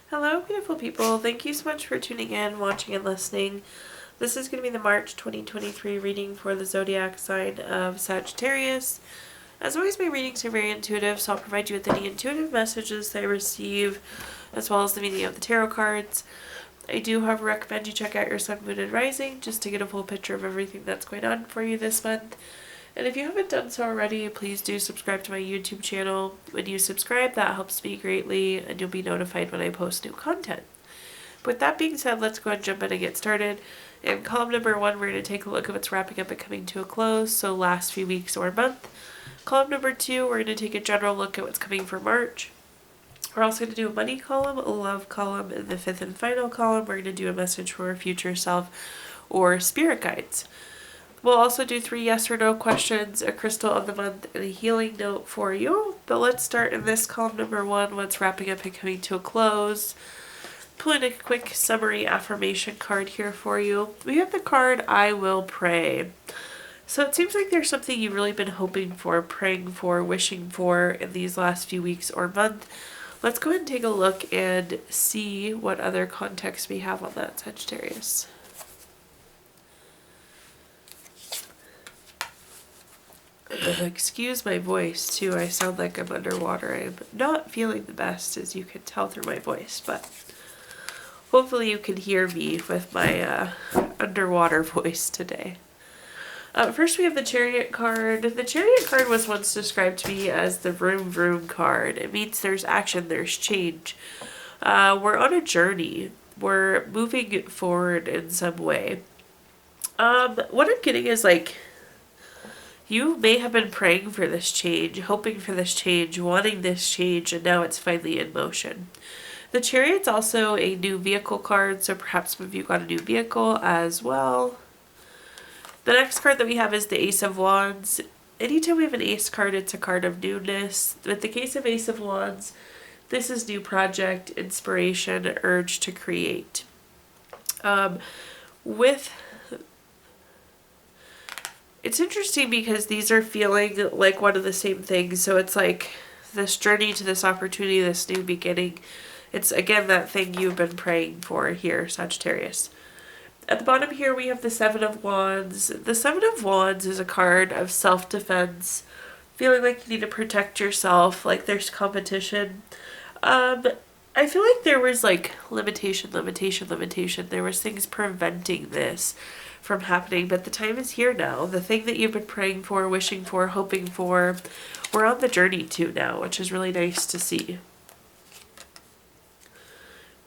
Hello, beautiful people. Thank you so much for tuning in, watching, and listening. This is going to be the March 2023 reading for the zodiac sign of Sagittarius. As always, my readings are very intuitive, so I'll provide you with any intuitive messages that I receive, as well as the meaning of the tarot cards. I do, however, recommend you check out your sun, moon, and rising just to get a full picture of everything that's going on for you this month. And if you haven't done so already, please do subscribe to my YouTube channel. When you subscribe, that helps me greatly, and you'll be notified when I post new content. With that being said, let's go ahead and jump in and get started. In column number 1, we're going to take a look at what's wrapping up and coming to a close, so last few weeks or month. Column number 2, we're going to take a general look at what's coming for March. We're also going to do a money column, a love column, and the 5th and final column, we're going to do a message for our future self or spirit guides. We'll also do 3 yes or no questions, a crystal of the month, and a healing note for you. But let's start in this column number 1, what's wrapping up and coming to a close. Pulling a quick summary affirmation card here for you. We have the card, I will pray. So it seems like there's something you've really been hoping for, praying for, wishing for in these last few weeks or month. Let's go ahead and take a look and see what other context we have on that, Sagittarius. Excuse my voice too, I sound like I'm underwater. I'm not feeling the best, as you can tell through my voice, but hopefully you can hear me with my underwater voice today. First we have the Chariot card. The Chariot card was once described to me as the vroom vroom card. It means there's action, there's change. We're on a journey. We're moving forward in some way. What I'm getting is like, you may have been praying for this change, hoping for this change, wanting this change, and now it's finally in motion. The Chariot's also a new vehicle card, so perhaps some of you got a new vehicle as well. The next card that we have is the Ace of Wands. Anytime we have an Ace card, it's a card of newness. With the case of Ace of Wands, this is new project, inspiration, urge to create. It's interesting because these are feeling like one of the same things. So it's like this journey to this opportunity, this new beginning. It's again that thing you've been praying for here, Sagittarius. At the bottom here we have the 7 of Wands. The 7 of Wands is a card of self-defense, feeling like you need to protect yourself, like there's competition. I feel like there was like limitation. There was things preventing this from happening, but the time is here now. The thing that you've been praying for, wishing for, hoping for, we're on the journey to now, which is really nice to see.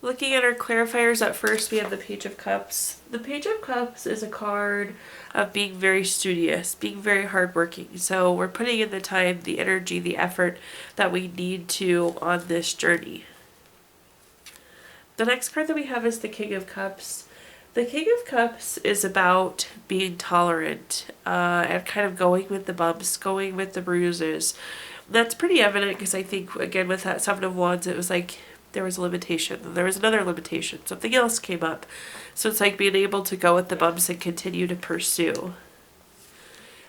Looking at our clarifiers, at first we have the Page of Cups. The Page of Cups is a card of being very studious, being very hardworking. So we're putting in the time, the energy, the effort that we need to on this journey. The next card that we have is the King of Cups. The King of Cups is about being tolerant and kind of going with the bumps, going with the bruises. That's pretty evident because I think, again, with that 7 of Wands, it was like there was a limitation. There was another limitation. Something else came up. So it's like being able to go with the bumps and continue to pursue.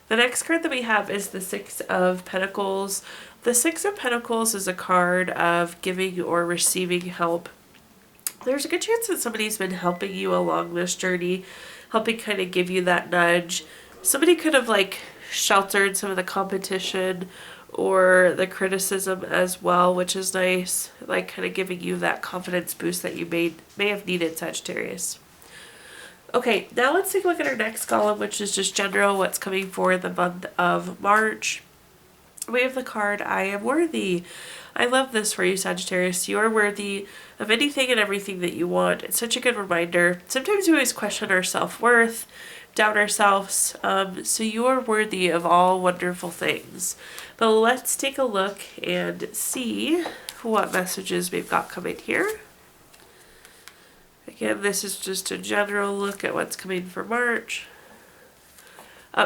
The next card that we have is the 6 of Pentacles. The 6 of Pentacles is a card of giving or receiving help. There's a good chance that somebody's been helping you along this journey, helping kind of give you that nudge. Somebody could have like sheltered some of the competition or the criticism as well, which is nice, like kind of giving you that confidence boost that you may have needed, Sagittarius. Okay, now let's take a look at our next column, which is just general, what's coming for the month of March. We have the card, I am worthy. I love this for you, Sagittarius. You are worthy of anything and everything that you want. It's such a good reminder. Sometimes we always question our self-worth, doubt ourselves. So you are worthy of all wonderful things. But let's take a look and see what messages we've got coming here. Again, this is just a general look at what's coming for March.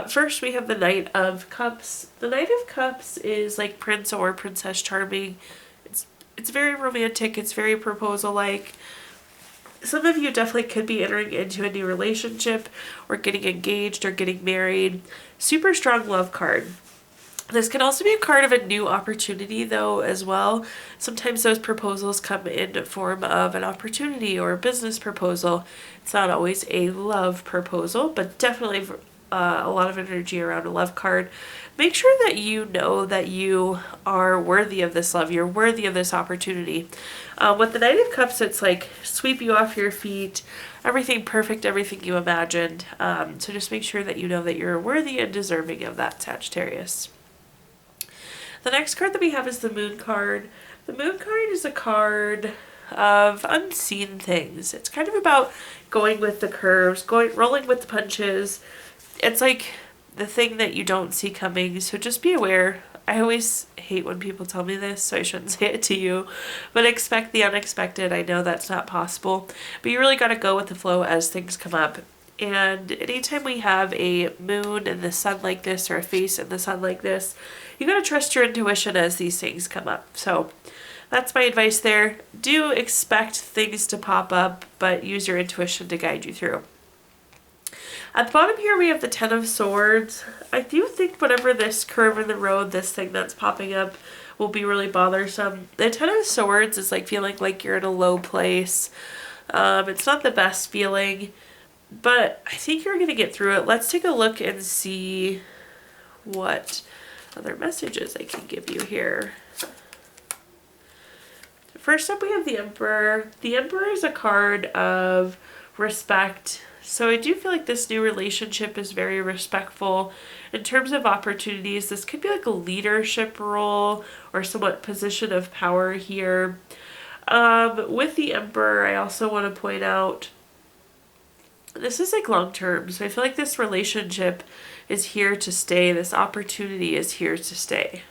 First, we have the Knight of Cups. The Knight of Cups is like Prince or Princess Charming. It's very romantic. It's very proposal-like. Some of you definitely could be entering into a new relationship or getting engaged or getting married. Super strong love card. This can also be a card of a new opportunity though as well. Sometimes those proposals come in the form of an opportunity or a business proposal. It's not always a love proposal, but definitely a lot of energy around a love card. Make sure that you know that you are worthy of this love. You're worthy of this opportunity. With the Knight of Cups, it's like sweep you off your feet, everything perfect, everything you imagined. So just make sure that you know that you're worthy and deserving of that, Sagittarius. The next card that we have is the Moon card. The Moon card is a card of unseen things. It's kind of about going with the curves, rolling with the punches. It's like the thing that you don't see coming, so just be aware. I always hate when people tell me this, so I shouldn't say it to you, but expect the unexpected. I know that's not possible, but you really got to go with the flow as things come up. And anytime we have a moon in the sun like this, or a face in the sun like this, you got to trust your intuition as these things come up. So that's my advice there. Do expect things to pop up, but use your intuition to guide you through. At the bottom here, we have the Ten of Swords. I do think whatever this curve in the road, this thing that's popping up, will be really bothersome. The Ten of Swords is like feeling like you're in a low place. It's not the best feeling, but I think you're going to get through it. Let's take a look and see what other messages I can give you here. First up, we have the Emperor. The Emperor is a card of respect. So I do feel like this new relationship is very respectful. In terms of opportunities, this could be like a leadership role or somewhat position of power here. With the Emperor, I also want to point out this is like long term. So I feel like this relationship is here to stay. This opportunity is here to stay.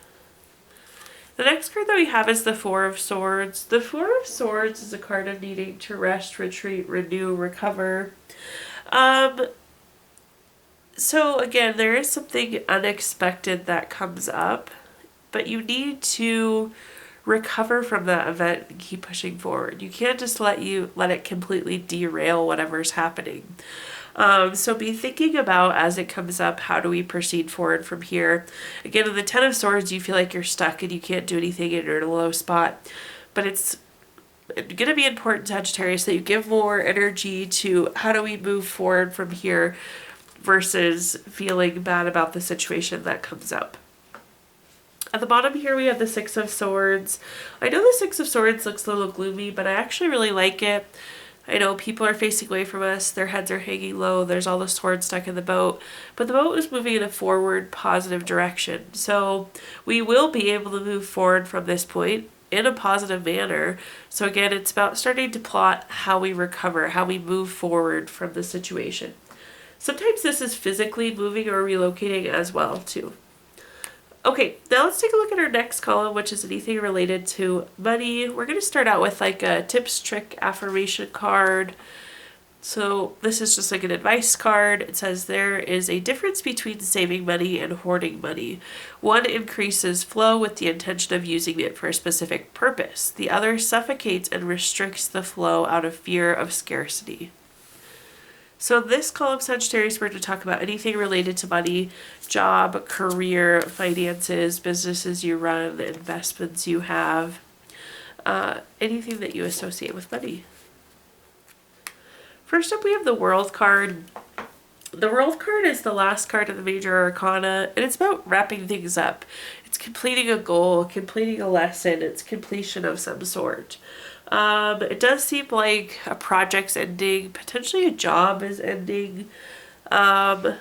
The next card that we have is the Four of Swords. The Four of Swords is a card of needing to rest, retreat, renew, recover. So again, there is something unexpected that comes up, but you need to recover from that event and keep pushing forward. You can't just let it completely derail whatever's happening. So be thinking about, as it comes up, how do we proceed forward from here? Again, in the Ten of Swords, you feel like you're stuck and you can't do anything and you're in a low spot. But it's going to be important, Sagittarius, that you give more energy to how do we move forward from here versus feeling bad about the situation that comes up. At the bottom here, we have the Six of Swords. I know the Six of Swords looks a little gloomy, but I actually really like it. I know people are facing away from us, their heads are hanging low, there's all the swords stuck in the boat, but the boat is moving in a forward, positive direction. So we will be able to move forward from this point in a positive manner. So again, it's about starting to plot how we recover, how we move forward from the situation. Sometimes this is physically moving or relocating as well, too. Okay, now let's take a look at our next column, which is anything related to money. We're going to start out with like a tips, trick, affirmation card. So this is just like an advice card. It says there is a difference between saving money and hoarding money. One increases flow with the intention of using it for a specific purpose. The other suffocates and restricts the flow out of fear of scarcity. So this column, Sagittarius, we're going to talk about anything related to money, job, career, finances, businesses you run, investments you have, anything that you associate with money. First up, we have the World card. The World card is the last card of the Major Arcana, and it's about wrapping things up. It's completing a goal, completing a lesson, it's completion of some sort. It does seem like a project's ending, potentially a job is ending. It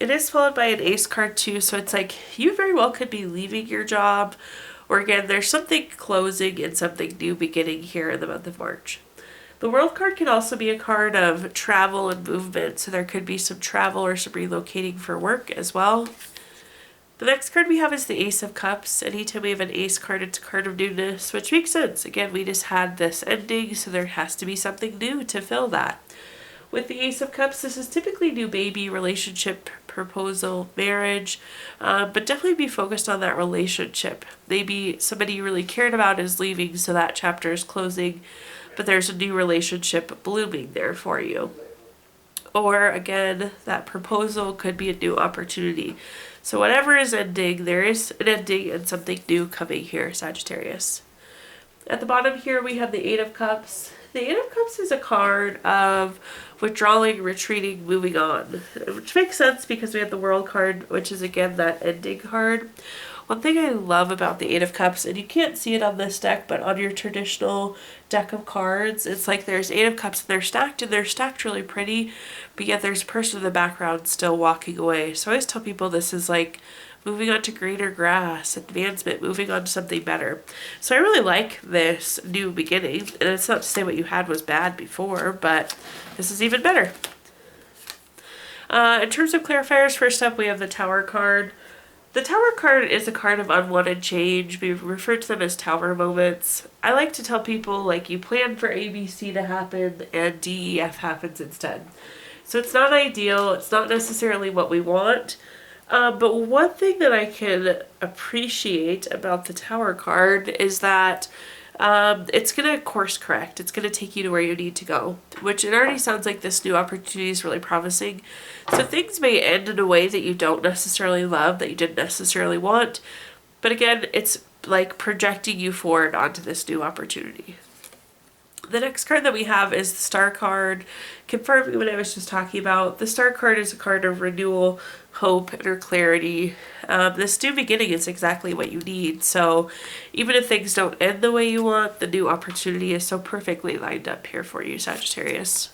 is followed by an Ace card too, so it's like you very well could be leaving your job, or again, there's something closing and something new beginning here in the month of March. The World card can also be a card of travel and movement, so there could be some travel or some relocating for work as well. The next card we have is the Ace of Cups. Anytime we have an Ace card, it's a card of newness, which makes sense. Again, we just had this ending, so there has to be something new to fill that. With the Ace of Cups, this is typically new baby, relationship, proposal, marriage, but definitely be focused on that relationship. Maybe somebody you really cared about is leaving, so that chapter is closing, but there's a new relationship blooming there for you. Or again, that proposal could be a new opportunity. So whatever is ending, there is an ending and something new coming here, Sagittarius. At the bottom here, we have the Eight of Cups. The Eight of Cups is a card of withdrawing, retreating, moving on, which makes sense because we have the World card, which is again that ending card. One thing I love about the Eight of Cups, and you can't see it on this deck, but on your traditional deck of cards, it's like there's Eight of Cups and they're stacked really pretty, but yet there's a person in the background still walking away. So I always tell people this is like moving on to greener grass, advancement, moving on to something better. So I really like this new beginning, and it's not to say what you had was bad before, but this is even better. In terms of clarifiers, first up we have the Tower card. The Tower card is a card of unwanted change. We refer to them as tower moments. I like to tell people, like, you plan for ABC to happen and DEF happens instead. So it's not ideal. It's not necessarily what we want. But one thing that I can appreciate about the Tower card is that it's going to course correct. It's going to take you to where you need to go, which it already sounds like this new opportunity is really promising. So things may end in a way that you don't necessarily love, that you didn't necessarily want. But again, it's like projecting you forward onto this new opportunity. The next card that we have is the Star card, confirming what I was just talking about. The Star card is a card of renewal, hope, inner clarity. This new beginning is exactly what you need. So even if things don't end the way you want, the new opportunity is so perfectly lined up here for you, Sagittarius.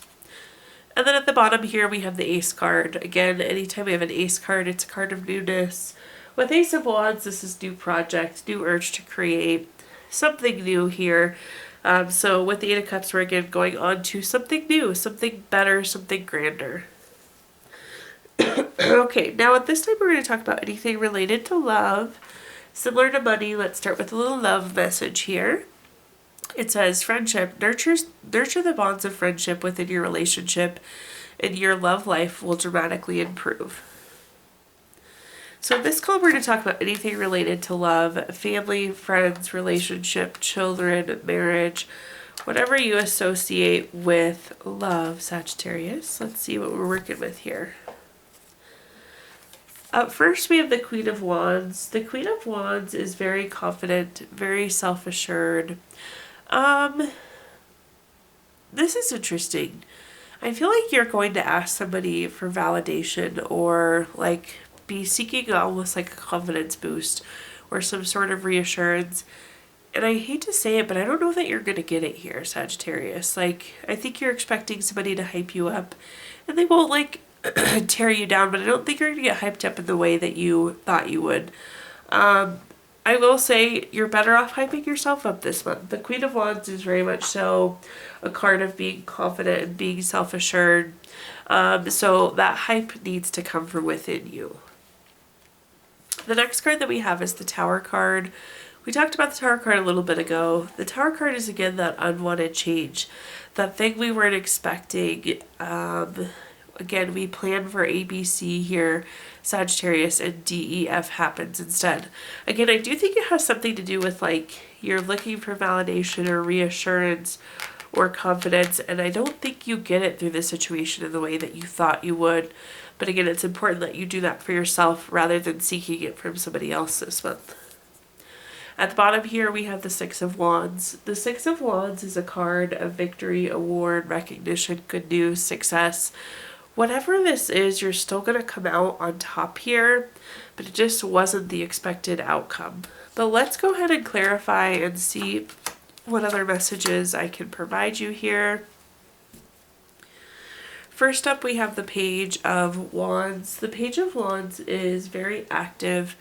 And then at the bottom here, we have the Ace card. Again, anytime we have an Ace card, it's a card of newness. With Ace of Wands, this is new project, new urge to create, something new here. So with the Eight of Cups, we're again going on to something new, something better, something grander. Okay, now at this time we're going to talk about anything related to love. Similar to money, let's start with a little love message here. It says, friendship, nurture the bonds of friendship within your relationship, and your love life will dramatically improve. So in this call, we're going to talk about anything related to love, family, friends, relationship, children, marriage, whatever you associate with love, Sagittarius. Let's see what we're working with here. Up first, we have the Queen of Wands. The Queen of Wands is very confident, very self-assured. This is interesting. I feel like you're going to ask somebody for validation or like be seeking almost like a confidence boost or some sort of reassurance. And I hate to say it, but I don't know that you're going to get it here, Sagittarius. Like, I think you're expecting somebody to hype you up, and they won't like tear you down, but I don't think you're going to get hyped up in the way that you thought you would. I will say you're better off hyping yourself up this month. The Queen of Wands is very much so a card of being confident and being self-assured. So that hype needs to come from within you. The next card that we have is the Tower card. We talked about the Tower card a little bit ago. The Tower card is again that unwanted change, that thing we weren't expecting. Again, we plan for ABC here, Sagittarius, and DEF happens instead. Again, I do think it has something to do with like you're looking for validation or reassurance or confidence, and I don't think you get it through this situation in the way that you thought you would. But again, it's important that you do that for yourself rather than seeking it from somebody else this month. At the bottom here, we have the Six of Wands. The Six of Wands is a card of victory, award, recognition, good news, success. Whatever this is, you're still going to come out on top here, but it just wasn't the expected outcome. But let's go ahead and clarify and see what other messages I can provide you here. First up, we have the Page of Wands. The Page of Wands is very active.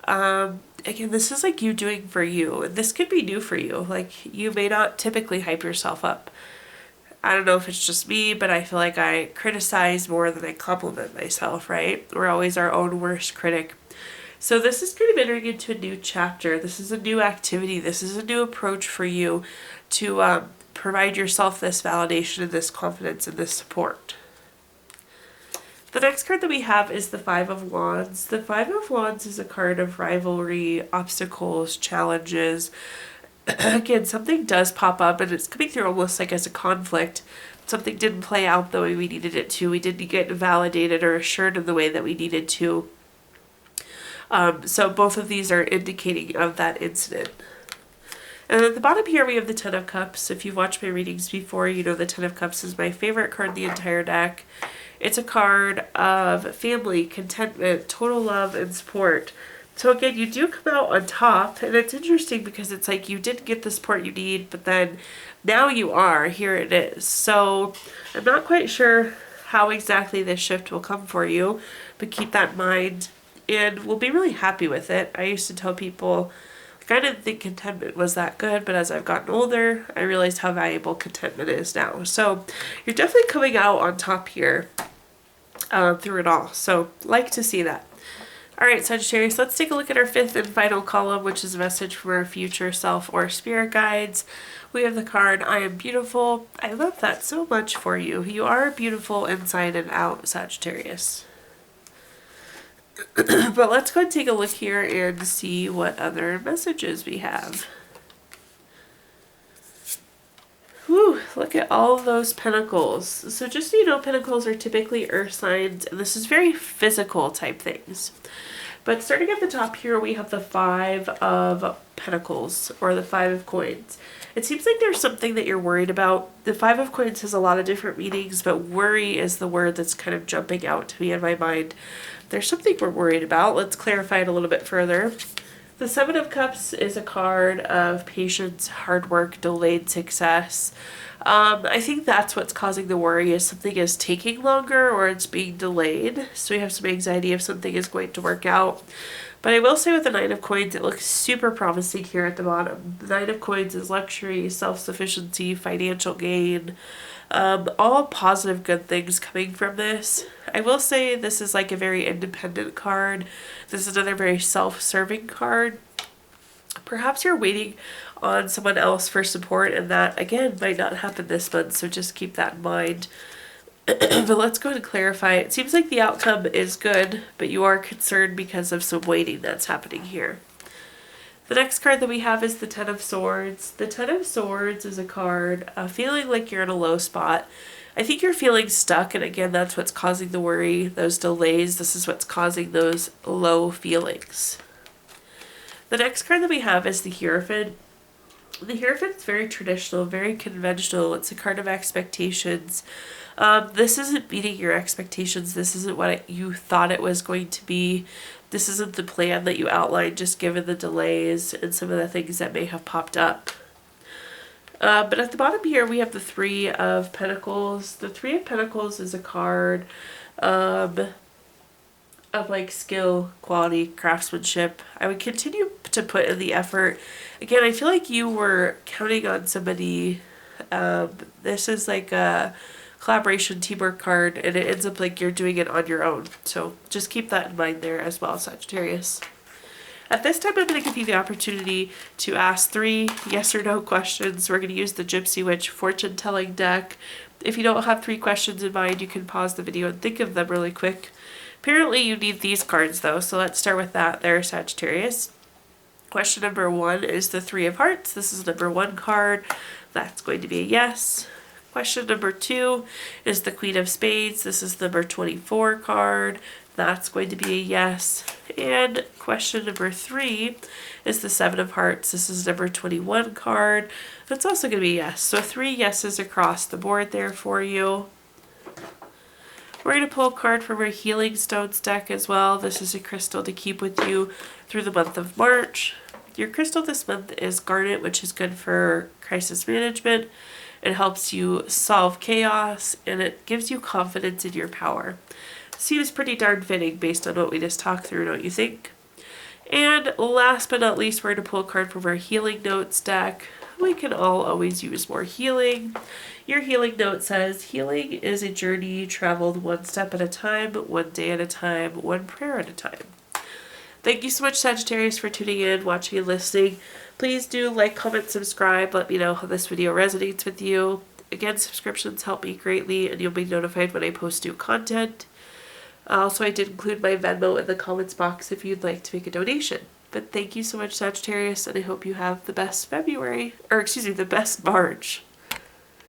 Again, this is like you doing for you. This could be new for you. Like, you may not typically hype yourself up. I don't know if it's just me, but I feel like I criticize more than I compliment myself, right? We're always our own worst critic. So this is going to be entering into a new chapter. This is a new activity. This is a new approach for you to provide yourself this validation and this confidence and this support. The next card that we have is the Five of Wands. The Five of Wands is a card of rivalry, obstacles, challenges. Again, something does pop up and it's coming through almost like as a conflict. Something didn't play out the way we needed it to. We didn't get validated or assured in the way that we needed to. So both of these are indicating of that incident. And at the bottom here we have the Ten of Cups. If you've watched my readings before, you know the Ten of Cups is my favorite card in the entire deck. It's a card of family, contentment, total love, and support. So again, you do come out on top, and it's interesting because it's like you didn't get the support you need, but then now you are. Here it is. So I'm not quite sure how exactly this shift will come for you, but keep that in mind, and we'll be really happy with it. I used to tell people, I didn't think contentment was that good, but as I've gotten older, I realized how valuable contentment is now. So you're definitely coming out on top here through it all. So like to see that. All right, Sagittarius, let's take a look at our fifth and final column, which is a message from our future self or spirit guides. We have the card, I am beautiful. I love that so much for you. You are beautiful inside and out, Sagittarius. But let's go and take a look here and see what other messages we have. Whew, look at all of those pentacles. So just so you know, pentacles are typically earth signs, and this is very physical type things. But starting at the top here, we have the Five of Pentacles, or the Five of Coins. It seems like there's something that you're worried about. The Five of Coins has a lot of different meanings, but worry is the word that's kind of jumping out to me in my mind. There's something we're worried about. Let's clarify it a little bit further. The Seven of Cups is a card of patience, hard work, delayed success. I think that's what's causing the worry, is something is taking longer or it's being delayed. So we have some anxiety if something is going to work out. But I will say with the Nine of Coins, it looks super promising here at the bottom. The Nine of Coins is luxury, self-sufficiency, financial gain, all positive good things coming from this. I will say this is like a very independent card. This is another very self-serving card. Perhaps you're waiting on someone else for support, and that again might not happen this month, so just keep that in mind. But let's go ahead and clarify. It seems like the outcome is good, but you are concerned because of some waiting that's happening here. The next card that we have is the Ten of Swords. The Ten of Swords is a card feeling like you're in a low spot. I think you're feeling stuck, and again, that's what's causing the worry, those delays. This is what's causing those low feelings. The next card that we have is the Hierophant. The Hierophant is very traditional, very conventional. It's a card of expectations. This isn't meeting your expectations. This isn't what you thought it was going to be. This isn't the plan that you outlined, just given the delays and some of the things that may have popped up. But at the bottom here, we have the Three of Pentacles. The Three of Pentacles is a card of like skill, quality, craftsmanship. I would continue to put in the effort. Again, I feel like you were counting on somebody. This is like a collaboration teamwork card, and it ends up like you're doing it on your own. So just keep that in mind there as well, Sagittarius. At this time, I'm going to give you the opportunity to ask 3 yes or no questions. We're going to use the Gypsy Witch fortune telling deck. If you don't have 3 questions in mind, you can pause the video and think of them really quick. Apparently you need these cards though, so let's start with that there, Sagittarius. Question number 1 is the Three of Hearts. This is number 1 card. That's going to be a yes. Question number 2 is the Queen of Spades. This is number 24 card. That's going to be a yes. And question number 3 is the Seven of Hearts. This is number 21 card. That's also going to be a yes. So 3 yeses across the board there for you. We're going to pull a card from our Healing Stones deck as well. This is a crystal to keep with you through the month of March. Your crystal this month is garnet, which is good for crisis management. It helps you solve chaos, and it gives you confidence in your power. Seems pretty darn fitting based on what we just talked through, don't you think? And last but not least, we're going to pull a card from our Healing Notes deck. We can all always use more healing. Your healing note says, healing is a journey traveled one step at a time, one day at a time, one prayer at a time. Thank you so much, Sagittarius, for tuning in, watching, and listening. Please do like, comment, subscribe. Let me know how this video resonates with you. Again, subscriptions help me greatly, and you'll be notified when I post new content. Also, I did include my Venmo in the comments box if you'd like to make a donation. But thank you so much, Sagittarius, and I hope you have the best February, or excuse me, the best March.